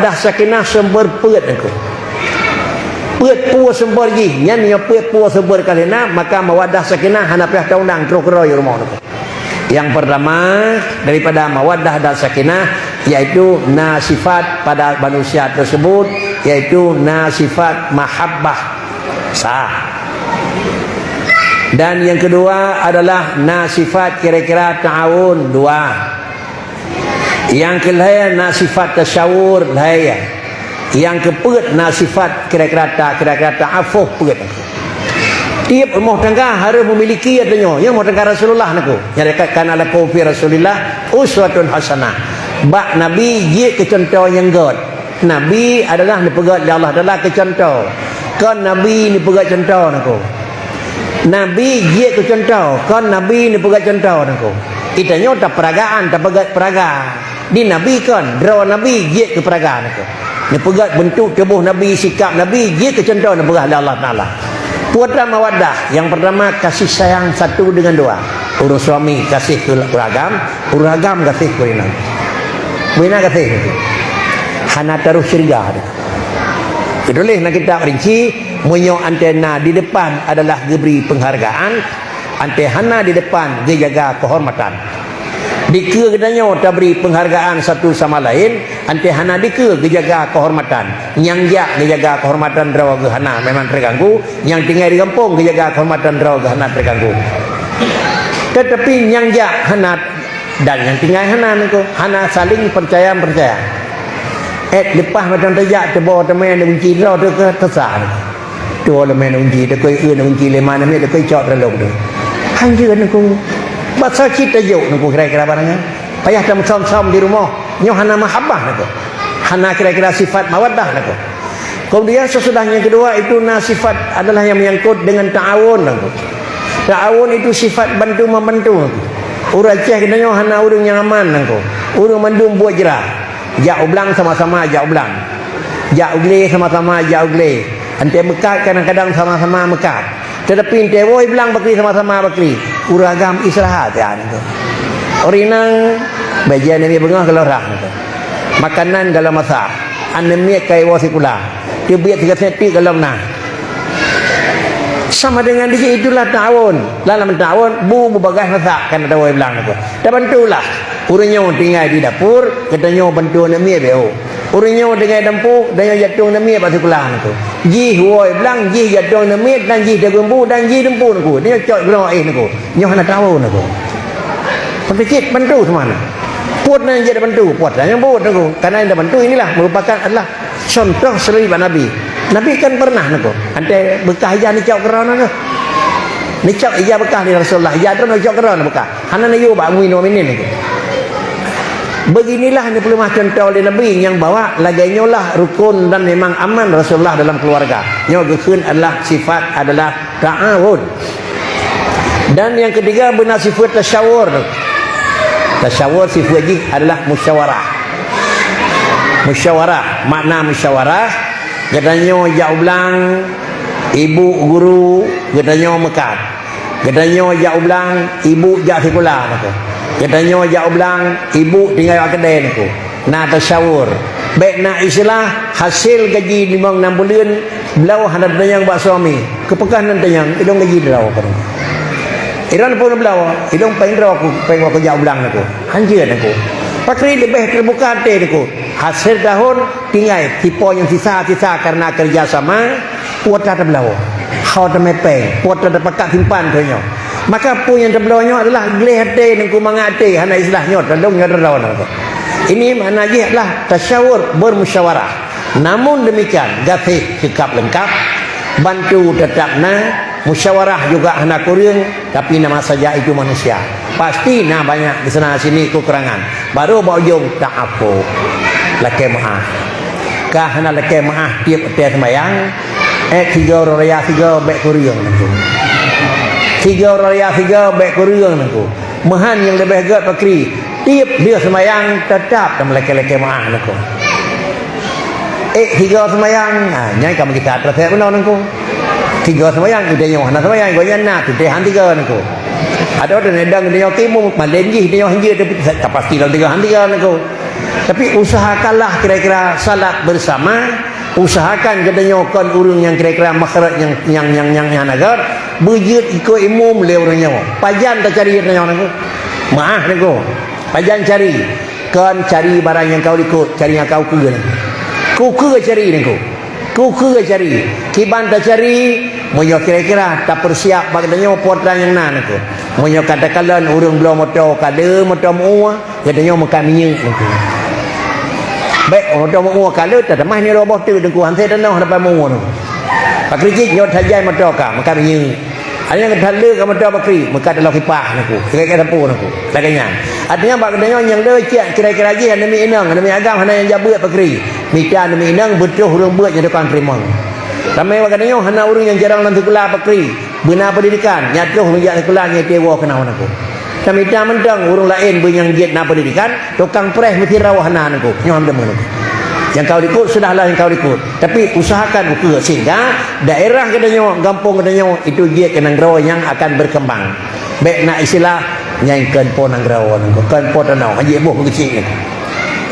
mawaddah sakinah sumber peut aku peut puas sumber ji nyan nya peut puas sumber kalena maka mawaddah sakinah hanapiah taundang trokroy rumah aku. Yang pertama daripada mawaddah dan sakinah yaitu nasifat pada manusia tersebut, yaitu nasifat mahabbah sah. Dan yang kedua adalah nasifat kira-kira ta'awun dua. Yang kelaya nasifat tasyawur laya. Yang keempat nasifat kira-kira ta'afuh peut. Tiap rumah tangga harus memiliki adanya yang rumah tangga Rasulullah naku yang dekatkan ala fi Rasulillah uswatun hasanah. Bak Nabi ye ke contoh yang god. Nabi adalah ni pegat oleh Allah adalah ke contoh. Kan Nabi ni pegat contoh naku. Nabi ye ke contoh, kan Nabi ni pegat contoh naku. Itanya tak peragaan, tak pegat peraga. Di Nabi kan draw Nabi ye ke peraga naku. Ni pegat bentuk tubuh Nabi, sikap Nabi ye ke contoh nak berah oleh Allah Taala. Putra mawaddah yang pertama kasih sayang satu dengan dua. Urus suami kasih ke uragam kasih ke inang. Bina kasih itu. Hana taruh syurga. Kedulih nak kita rinci munyo antena di depan adalah diberi penghargaan, antena di depan dia jaga kehormatan. Dika kedanya tak beri penghargaan satu sama lain, antehana dika kejaga kehormatan. Yang jak kejaga kehormatan drawa gehana memang terganggu, yang tinggal di kampung kejaga kehormatan drawa gehana terganggu. Tetapi yang jak hana dan yang tinggal hana saling percaya. Lepas macam terjak tebau temen unci draw tu ke tersah. Tu lemen unci tu koi unci lema nama tu koi cok terlok tu. Hanya aku bahasa kita jauh nunggu kira-kira barangnya payah dalam som-som di rumah nyoh hana mahabbah nunggu hana kira-kira sifat mawaddah nunggu. Kemudian sesudahnya kedua itu nasifat adalah yang menyangkut dengan ta'awun nunggu. Ta'awun itu sifat bantu-membantu nunggu. Urang ceh kena nyoh hana urang yang aman nunggu. Urang mandum buat jerah jak ublang sama-sama jak ublang, jak ugle sama-sama jak ugle, ante mekat kadang-kadang sama-sama mekat. Tetapi tewoi bilang bakri sama-sama bakri. Uragam istirahat ya itu. Orinang bajian ini bengah kalau rah itu. Makanan kalau masak. Anemia kai wasikula. Dia biar 3 senti kalau nah. Sama dengan dia itulah ta'awun. Dalam ta'awun bu bagai masak kan ada woi bilang itu. Dah bantulah. Urangnya tinggal di dapur, katanya bantu anemia beo. Urangnya dengan dampu dan jatuh anemia pasal kulang itu. Ji woi bilang ji jatuh anemia dan ji dagumbu dan ji dempu aku. Dia cok guna aku. Nyoh nak tahu aku. Percik bantu semana. Puat nan je bantu, puat yang buat aku. Karena yang bantu inilah merupakan adalah contoh seribat Nabi. Nabi kan pernah aku. Ante bekah ijah ni cok kerana aku. Ni cok ijah bekah di Rasulullah. Ijah tu nak cok kerana bekah. Hana na yo ba muin minin aku. Beginilah ni perlu contoh oleh Nabi yang bawa lagainya lah rukun dan memang aman Rasulullah dalam keluarga. Yang keun adalah sifat adalah ta'awun. Dan yang ketiga benar sifat tasyawur. Tasyawur sifat lagi adalah musyawarah. Musyawarah, makna musyawarah katanya jak ublang ibu guru katanya mekat. Katanya jak ublang ibu jak sekolah aku. Katanya jak ublang ibu tinggal kat kedai aku. Nak tasyawur. Baik nak istilah hasil gaji 5-6 bulan belau hendak tanyang bak suami. Kepekan nan tanyang idong gaji belau kan. Iran pun belau, idong pendro aku pengen aku jak ublang aku. Hanjir aku. Pakri lebih terbuka hati aku. Hasil tahun tinggal tipe yang sisa-sisa karena kerjasama kuota terbelau. Kau termepeng, kuota terpakat simpan tanya. Maka pun yang terbelawanya adalah gelih hati dan kumang hati hana istilahnya terdungnya terlawan. Ini maknanya adalah tasyawur bermusyawarah. Namun demikian gatih sikap lengkap, bantu tetapna, musyawarah juga hana kurang, tapi nama saja itu manusia. Pasti nah banyak di sana sini kekurangan. Baru bawa ujung ta'afu. Laki maaf. Kah hana laki maaf tiap sembahyang 3 raya 3 baik kurang nanti. 3 raya 3 baik kurang aku. Mahan yang lebih hebat pakri. Tiap dia sembahyang tetap dalam laki-laki maaf aku. 3 sembahyang, nyai kamu kita terus benar aku. 3 sembahyang kita nyoh, nak sembahyang kau nyana tu teh 3 aku. Ada orang nedang dia timu malenji dia hanje tapi pasti lah 3 aku. Tapi usahakanlah kira-kira salat bersama, usahakan katanya kon urang yang kira-kira makhraj yang nagar bejut ikut imam le urangnya. Pajan tak cari katanya orang tu. Maaf niku. Pajan cari. Kon cari barang yang kau ikut, cari yang kau ke. Ku ke cari niku. Ku ke cari. Kiban tak cari, munyo kira-kira tak persiap katanya potran yang nan niku. Munyo katakan urang belum motor kada motor mu, katanya makan minyak niku. Baik, orang tua menguah kalau tak mah ni roboh tu dengku hantai tanah depan menguah tu. Pak kerja nyot hajai motor ka, maka minyak. Ada yang kata ke motor bakri, maka dalam kipah aku. Kira-kira apa aku. Laganya. Artinya pak katanya yang lecek kira-kira lagi ada mi inang, ada mi agam hana yang jabat bakri. Mita ada mi inang betul urang buat jadi kan terima. Ramai pak katanya hana urang yang jarang nanti sekolah bakri. Benar pendidikan, nyatuh menjadi sekolah nya tewa kenal aku. Kami tak mendang urang lain yang giat nak pendidikan, tukang pres mesti rawah hanan aku. Nyom demen. Yang kau ikut sudahlah yang kau ikut. Tapi usahakan ukur sehingga daerah katanya, kampung katanya itu giat ke nanggerawa yang akan berkembang. Baik nak istilah nyaingkan po nanggerawa aku. Kan po tanau haji buh kecil.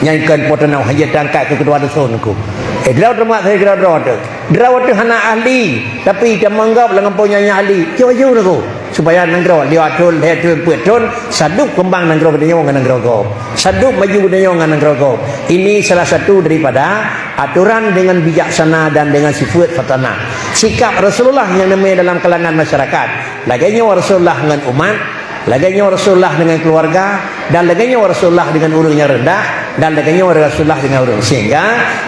Nyaingkan po tanau haji tangkat ke kedua dusun aku. Draw termak saya kira draw tu. Draw tu hana ahli, tapi dia menganggap dengan punya ahli. Jauh-jauh aku. Supaya nanggro dia atul dia tu petun saduk kembang nanggro katanya dengan nanggro go saduk maju katanya dengan nanggro go. Ini salah satu daripada aturan dengan bijaksana dan dengan sifat fatana sikap Rasulullah yang namanya dalam kalangan masyarakat. Laganya Rasulullah dengan umat, laganya Rasulullah dengan keluarga, dan laganya Rasulullah dengan orang yang rendah, dan laganya Rasulullah dengan orang. Sehingga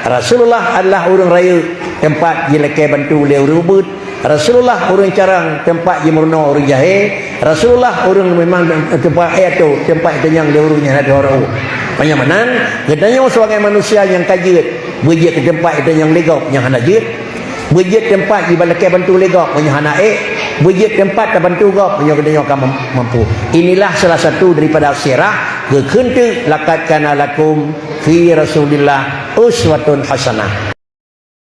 Rasulullah adalah orang raya tempat jelekai bantu oleh rubut. Rasulullah orang carang tempat je murno orang jahil. Rasulullah orang memang tempat tu tempat itu yang dia urungnya ada orang. Penyamanan katanya sebagai manusia yang kajut berjet ke tempat itu yang legap yang hana jut, berjet tempat di balakai bantu legap punya hana berjet tempat tak bantu gap punya katanya akan mampu. Inilah salah satu daripada sirah kekentu laqad kana lakum fi Rasulillah uswatun hasanah.